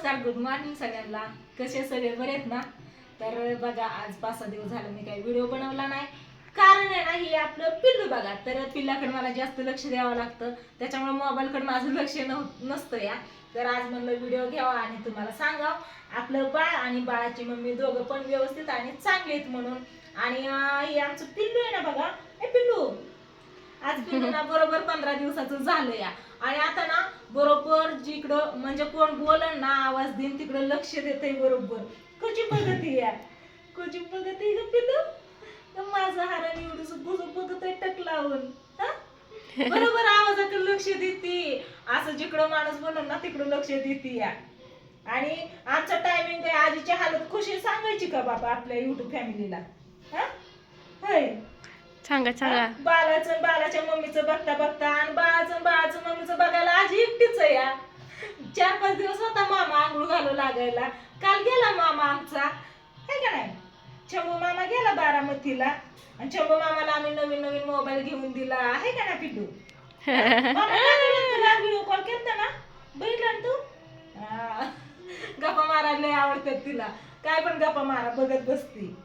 नमस्कार, good morning सगळ्यांना. कसे सगळे बरे आहेत ना? तर बघा, आज 5-6 दिवस झालं मी काही व्हिडिओ बनवला नाही. कारण आहे ना, हे आपलं पिल्लू बघा. तर पिल्लाकडे मला जास्त लक्ष द्यावं लागतं, त्याच्यामुळे मोबाईलकडे माझं लक्ष नसतं या. तर आज म्हणलं व्हिडिओ घ्यावा आणि तुम्हाला सांगावं आपलं बाळ आणि बाळाची मम्मी दोघं पण व्यवस्थित आणि चांगले आहेत म्हणून. आणि हे आमचं पिल्लू आहे ना बघा. हे पिल्लू आज पिल्लू ना बरोबर 15 दिवसाचं झालं या. आणि आता ना बरोबर जिकडं म्हणजे कोण बोलन ना आवाज देईन तिकडं लक्ष देते बरोबर. कशी बघती या, कशी बघती ग पिल्लू. तर माझा हारा निवडूस बघत आहे टक लावून. बरोबर आवाजाकडे लक्ष देते. असं जिकडं माणूस बोलून ना तिकडं लक्ष देते या. आणि आमचा टायमिंग आहे आजीची हालत खुशी सांगायची का बाबा आपल्या युट्यूब फॅमिलीला? सांगा सांगा. बाळाच्या मम्मीचं बघता बघता आणि बाळाचं मम्मीचं बघायला आजी एकटीच आहे या. 4-5 दिवस होता मामा आंघोळ घालू लागायला. काल गेला मामा आमचा, आहे का नाही? शंभू मामा गेला बारामतीला आणि शंभू मामाला आम्ही नवीन नवीन मोबाईल घेऊन दिला, आहे का ना पिल्लू? व्हिडिओ कॉल केलता ना, बघितला ना तू? गप्पा मारायला लय आवडतात तिला. काय पण गप्पा मारा बघत बसती.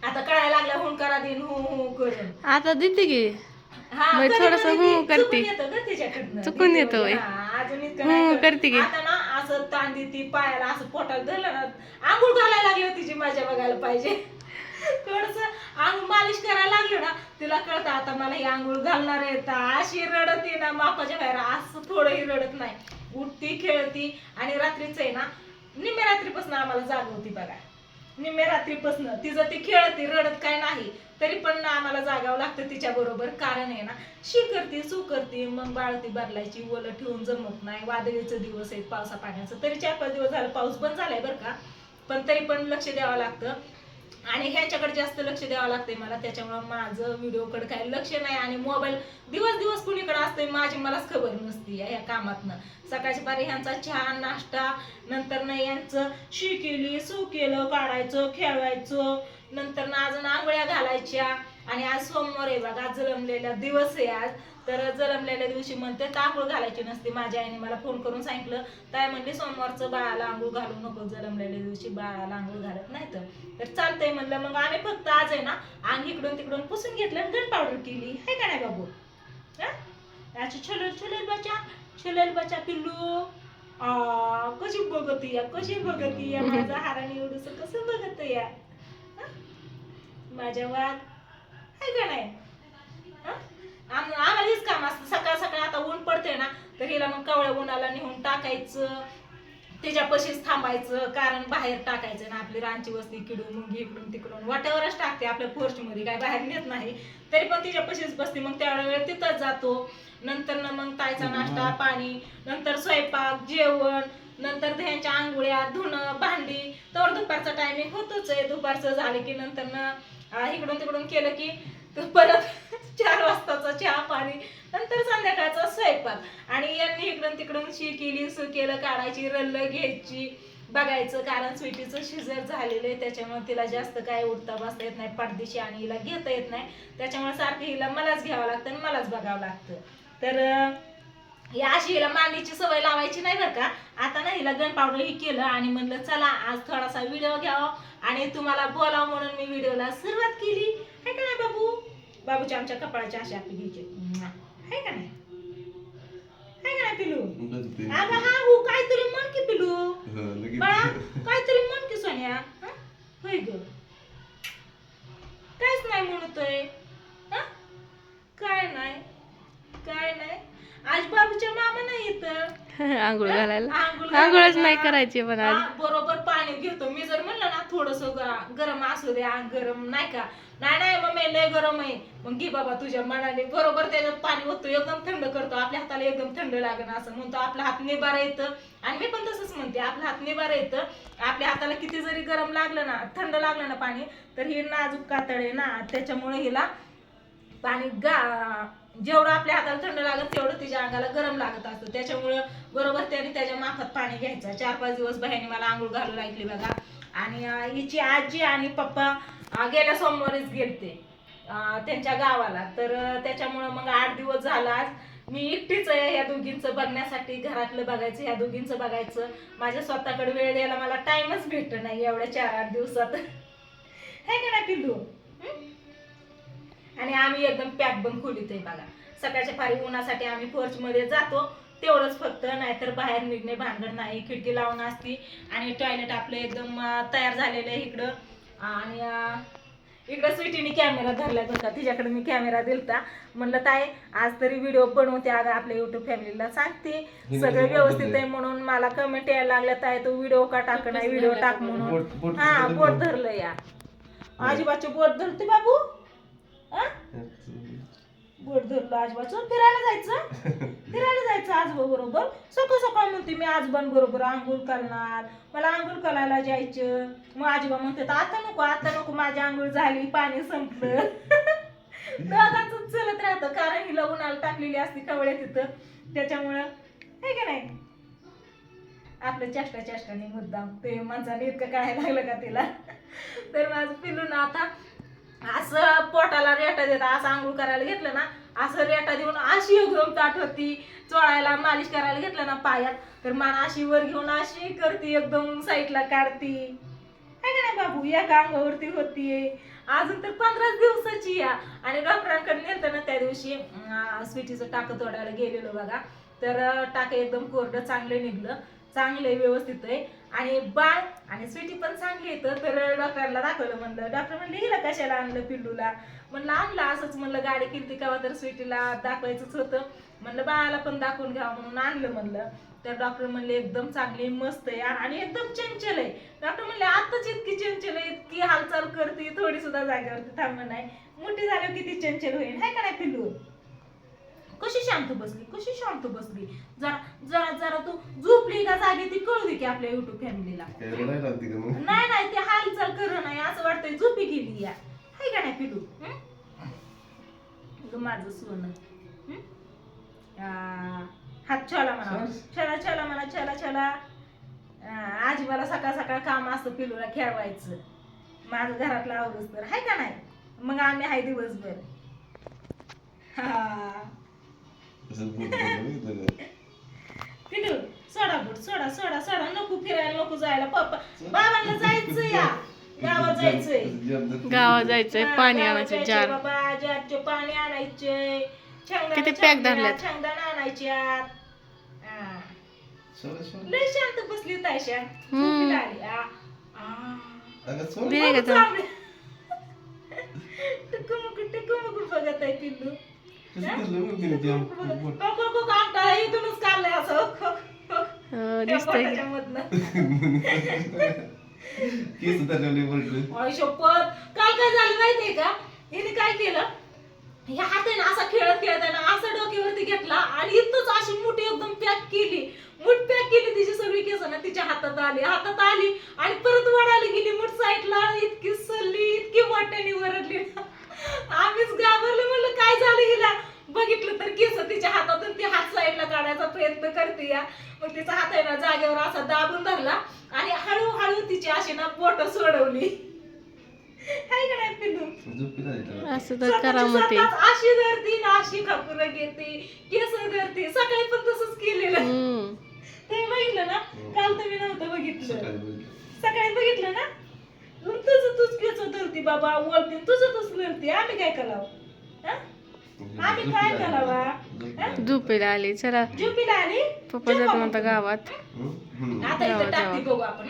आता कळायला लागल्या हुंकारा देईन हु हु करून. आता देते की थोडस करते. चुकून येतो अजून इतकं करते की. आता ना असं तांदी ती पायाला असं पोटाला धरलं ना आंघोळ घालायला लागली तिची मजा बघायला पाहिजे. थोडस आंघोळ मालिश करायला लागलं ना तिला कळतं आता मला ही आंघोळ घालणार आहे. अशी रडती ना मापाच्या बाहेर, असं थोडंही रडत नाही. उठती खेळती आणि रात्रीच आहे ना निम्म्या रात्रीपासून आम्हाला जागवती बघा. निम्म्या रात्रीपासून तिचं ती खेळती रडत काय नाही तरी पण आम्हाला जागावं लागतं तिच्या बरोबर. कारण आहे ना शी करते सू करते मग बाळती बदलायची. ओलं ठेवून जमत नाही. वादळीचं दिवस आहेत पावसा पाण्याचं. तरी 4-5 दिवस झालं पाऊस बंद झालाय बरं का, पण तरी पण लक्ष द्यावं लागतं आणि ह्यांच्याकडे जास्त लक्ष द्यावं लागतंय मला. त्याच्यामुळे माझं व्हिडिओकडे काही लक्ष नाही आणि मोबाईल दिवस कुणीकडे असतंय माझी मलाच खबर नसती या कामातनं. सकाळची पारी ह्यांचा चहा नाश्ता, नंतर ना यांचं शी केली सू केलं काढायचं खेळवायचं, नंतर ना अजून आंघोळ्या घालायच्या. आणि आज सोमवार आहे बघा, जलमलेला दिवस आहे आज. तर जलमलेल्या दिवशी म्हणते आंघोळ घालायची नसते. माझ्या आईने मला फोन करून सांगितलं, ताई म्हणली सोमवारचं बाळाला आंघोळ घालू नको, जलमलेल्या दिवशी बाळाला आंघोळ घालत नाही. तर चालतंय म्हणलं. मग आम्ही फक्त आज आहे ना अंग इकडून तिकडून पुसून घेतलं आणि गन पावडर केली, आहे का नाही बाबू? छलेल बचा पिल्लू. कशी बघती या माझा हाराने एवढंस कसं बघत या माझ्या वाद, आहे का नाही? आम्हाला हेच काम असतं सकाळ सकाळ. आता ऊन पडते ना तर हिला मग कवळ्या उन्हाला नेऊन टाकायचं, त्याच्या पशीच थांबायचं. कारण बाहेर टाकायचं ना आपली रानची वस्ती किडून मुंगी इकडून तिकडून वाट्यावरच टाकते आपल्या पोर्च मध्ये, काय बाहेर नेत नाही. तरी पण तिच्या पशीच बसते. मग त्यावेळेला वेळ तिथंच जातो. नंतर ना मग ताईचा नाश्ता पाणी, नंतर स्वयंपाक जेवण, नंतर ह्यांच्या आंघोळ्या धुणं भांडी, तर दुपारचा टायमिंग होतोच आहे. दुपारचं झालं की नंतर ना इकडून तिकडून केलं की परत 4 वाजताचा चहा पाणी, नंतर संध्याकाळचा स्वयंपाक. आणि यांनी इकडून तिकडून शी केली सू केलं काढायची, रल्ल घ्यायची बघायचं. कारण स्वीटीचं शिजर झालेलं आहे त्याच्यामुळे तिला जास्त काय उठता बसता येत नाही पाठदिशी आणि हिला घेता येत नाही. त्याच्यामुळे सारखं हिला मलाच घ्यावं लागतं आणि मलाच बघावं लागतं. तर या अशी हिला मांडीची सवय लावायची नाही बरं का. आता ना हिला गन पावडर ही केलं आणि म्हणलं चला आज थोडासा व्हिडिओ घ्यावा आणि तुम्हाला बोलावं म्हणून मी व्हिडिओला सुरुवात केली, आहे का नाही बाबू? बाबूच्या आमच्या कपाळाच्या अशा आपली घ्यायचे, आहे का नाही? आहे का नाही पिलू? अगं हा हो काहीतरी म्हण की पिलू बाळा, काहीतरी म्हण की सोन्या. होय ग, काहीच नाही म्हणतोय. काय नाही आज बाबूच्या मामा नाही येत आंघोळ घालायला. आंघोळच नाही करायची पण आज बरोबर पाणी घेतो. मी जर म्हणलं ना थोडस गरम असू द्या, गरम नाही का, नाही मम्मी लय गरम आहे, मग घे बाबा तुझ्या मनाने. बरोबर त्याच्यात पाणी होतो, एकदम थंड करतो. आपल्या हाताला एकदम थंड लागण असं म्हणतो. आपला हात निबारा येतं आणि मी पण तसंच म्हणते, आपला हात निबारा येतं. आपल्या हाताला किती जरी गरम लागलं ना थंड लागलं ना पाणी तर ही नाजूक कातळ आहे ना, त्याच्यामुळे हिला पाणी जेवढं आपल्या हाताला थंड लागत तेवढं तिच्या अंगाला गरम लागत असतं. त्याच्यामुळं बरोबर त्याने त्याच्या माफात पाणी घ्यायचं. 4-5 दिवस बहिणी मला आंघोळ घालू लागली बघा. आणि हिची आजी आणि पप्पा गेल्या सोमवारीच गेलते त्यांच्या गावाला. तर त्याच्यामुळं मग 8 दिवस झाला आज मी एकटीच आहे ह्या दोघींचं बघण्यासाठी, घरातलं बघायचं, ह्या दोघींचं बघायचं. माझ्या स्वतःकडे वेळ द्यायला मला टाइमच भेटत नाही एवढ्या 4-8 दिवसात. है का नाही पिल्लू? आणि आम्ही एकदम पॅक बंद खोलीत आहे बघा. सकाळच्या पारी उन्हासाठी आम्ही पोर्च मध्ये जातो तेवढंच फक्त, नाहीतर बाहेर निघणे भानगड नाही. खिडकी लावून असती आणि टॉयलेट आपलं एकदम तयार झालेलं आहे इकडं. आणि इकडं स्वीटीने कॅमेरा धरलाय बघा, तिच्याकडे मी कॅमेरा दिलता. म्हणलं ताई आज तरी व्हिडिओ बनवते, अगं आपल्या युट्यूब फॅमिलीला सांगते सगळं व्यवस्थित आहे म्हणून. मला कमेंट यायला लागल्या ताई तो व्हिडिओ का टाक नाही, व्हिडिओ टाक म्हणून. हा बोट धरलं या, आजीबाचे बोट धरते बाबू. बोट धरलं आजोबाचं. फिरायला जायचं आजोबा बरोबर. सकाळ म्हणते मी आजोबां बरोबर आंघोळ करणार, मला आंघोळ करायला जायचं. मग आजोबा म्हणते आता नको माझी आंघोळ झाली, पाणी संपलं. दोघांचं चलत राहतं, कारण हिला उन्हाला टाकलेली असते कवळे तिथं, त्याच्यामुळं आहे का नाही. आपलं चेष्टाने मुद्दाम ते माणसाने इतकं कळायला लागलं का तिला. तर माझं पिल्लून आता असं पोटाला रेटा देत असं आंघोळ करायला घेतलं ना, असं रेटा देऊन अशी एकदम ताट होती. चोळायला मालिश करायला घेतलं ना पायात, तर मान अशी वर घेऊन अशी करते, एकदम साईडला काढती. आहे का नाही बाबू, एका अंगावरती होतीये. अजून तर 15 दिवसाची या. आणि डॉक्टरांकडे नेलं ना त्या दिवशी, स्वीटीचं टाकं तोडायला गेलेलो बघा. तर टाकं एकदम कोरडं चांगलं निघलं, चांगले व्यवस्थित आहे. आणि बाळ आणि स्वीटी पण चांगली येतं. तर डॉक्टरांना दाखवलं. म्हणलं डॉक्टर म्हणले हिला कशाला आणलं पिल्लूला. म्हणलं आणलं असंच, म्हणलं गाडी किती कावा तर स्वीटीला दाखवायचंच होतं, म्हणलं बाळाला पण दाखवून घ्यावं म्हणून आणलं म्हणलं. तर डॉक्टर म्हणले एकदम चांगली मस्त आहे आणि एकदम चंचल आहे. डॉक्टर म्हणले आताच इतकी चंचल आहे, इतकी हालचाल करते, थोडी सुद्धा जागेवरती थांबणं नाही, मोठी झाल्यावर किती चंचल होईल. आहे का नाही पिल्लू. कशी शांत बसली. जरा तू झोपली का जागी ती कळू दे की आपल्या युट्यूब फॅमिलीला. नाही ती हालचाल कर नाही, असं वाटतंय झोपी गेली या. आहे का नाही पिल्लू. माझं सोनं. हात छोला म्हणा, छोला. आजी मला सकाळ काम असतं पिल्लूला खेळवायचं, माझं घरातलं आवडच तर. आहे का नाही. मग आम्ही आहे दिवसभर. पिल्लू सोडा बूट, सोडा. नको फिरायला, नको जायला. पप्पा बाबांना जायचं या, गावात जायचंय, पाणी आणायचं जार. बाबा जारचे पाणी आणायचे, किती पॅक धरल्यात, शेंगदाणा आणायच्यात. लय शांत बसली तायशा. झोपीला आली. टिकू बघत आहे पिल्लू. इथूनच काढलंय असं दिसतंय. शपथ काल काय झालं माहितीये का, हिने काय केलं, ह्या हाताने असा खेळत असं डोक्यावरती घेतला आणि इथंच अशी मुठी एकदम पॅक केली. तिची सगळी केस ना तिच्या हातात आली आणि परत वडायला गेली. मुठ साईडला इतकी सल्ली, इतकी मोठ्याने वरडली. आम्हीच घाबरलो, म्हणलं काय झालं हिला. बघितलं तर केस तिच्या हातातून ती हात साईडला काढायचा प्रयत्न करते या. मग तिचा हात आहे ना जागेवर असा दाबून धरला आणि हळूहळू तिची अशी ना बोट सोडवली. हाय का नाही पिल्लू. असं तर करामती. अशी धरती ना, अशी खापुरं घेते, केस धरते. सकाळी पण तसंच केलेलं. ते बघितलं ना, काल तुम्ही नव्हतं बघितलं, सकाळी बघितलं ना. तूच केस धरती बाबा, वळती तुझं तूच धरती. आम्ही काय करावं, आम्ही काय करावा. झोपेला आली, चला झोपीला आली. पप्पा जातो म्हणता गावात. आता इथं टाकते बघू आपण.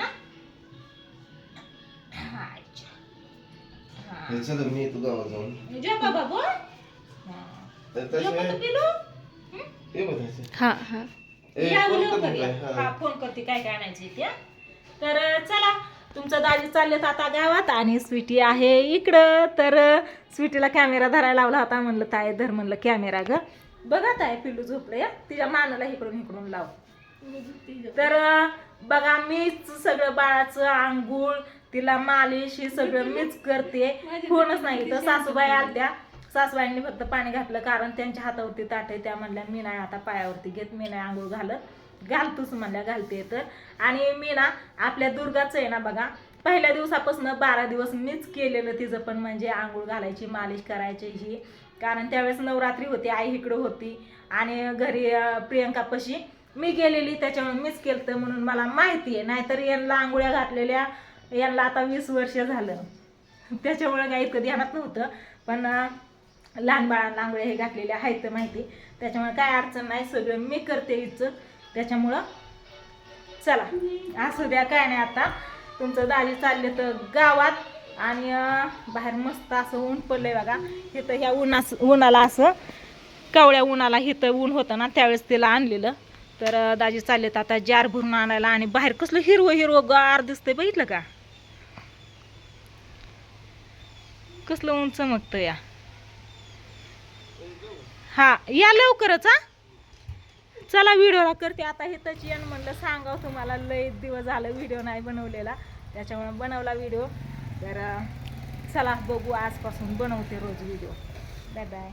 झोपा बाबू. फोन करते काय आणायचे ते. तर चला, तुमचं दाजी चाललेत आता गावात आणि स्वीटी आहे इकडं. तर स्वीटीला कॅमेरा धरायला लावला होता, म्हणलं ताई धर म्हणलं कॅमेरा ग. बघा ताई पिल्लू झोपलं, तिच्या मानाला इकडून लाव. तर बघा मीच सगळं बाळाचं आंघोळ, तिला मालिश हे सगळं मीच करते. कोणच नाही तर सासूबाई आलत्या. सासूबाईंनी फक्त पाणी घातलं, कारण त्यांच्या हातावरती ताट आहे. त्या म्हणल्या मी नाही आता पायावरती घेत, मी नाही आंघोळ घालतोच म्हणल्या, घालते. तर आणि मी ना आपल्या दुर्गाचं आहे ना बघा, पहिल्या दिवसापासून 12 दिवस मीच केलेलं तिचं पण, म्हणजे आंघोळ घालायची, मालिश करायची ही. कारण त्यावेळेस नवरात्री होती, आई इकडं होती आणि घरी प्रियंकापाशी मी गेलेली, त्याच्यामुळे मीच केलं तर म्हणून मला माहिती आहे. नाहीतर यांना आंघोळ्या घातलेल्या यांना आता 20 वर्ष झालं, त्याच्यामुळे काही इतकं ध्यानात नव्हतं. पण लहान बाळांना आंघोळ्या हे घातलेल्या आहेत तर माहिती, त्याच्यामुळे काय अडचण नाही, सगळं मी करते हिचं. त्याच्यामुळं चला असू द्या, काय नाही. आता तुमचं दाजी चालले तर गावात आणि बाहेर मस्त असं ऊन पडलंय बघा. इथं ह्या उन्हाला असं कवळ्या उन्हाला इथं ऊन होतं ना, त्यावेळेस तिला आणलेलं. तर दाजी चाललेत आता जार भरून आणायला. आणि बाहेर कसलं हिरवं हिरवं गार दिसतंय, बघितलं का कसलं ऊन चमकतं या. हा या लवकरच. हा चला व्हिडिओला करते आता. हिथंच येण म्हणलं सांगावं तुम्हाला, लय दिवस झालं व्हिडिओ नाही बनवलेला, त्याच्यामुळे बनवला व्हिडिओ. तर चला बघू, आजपासून बनवते रोज व्हिडिओ. Bye bye.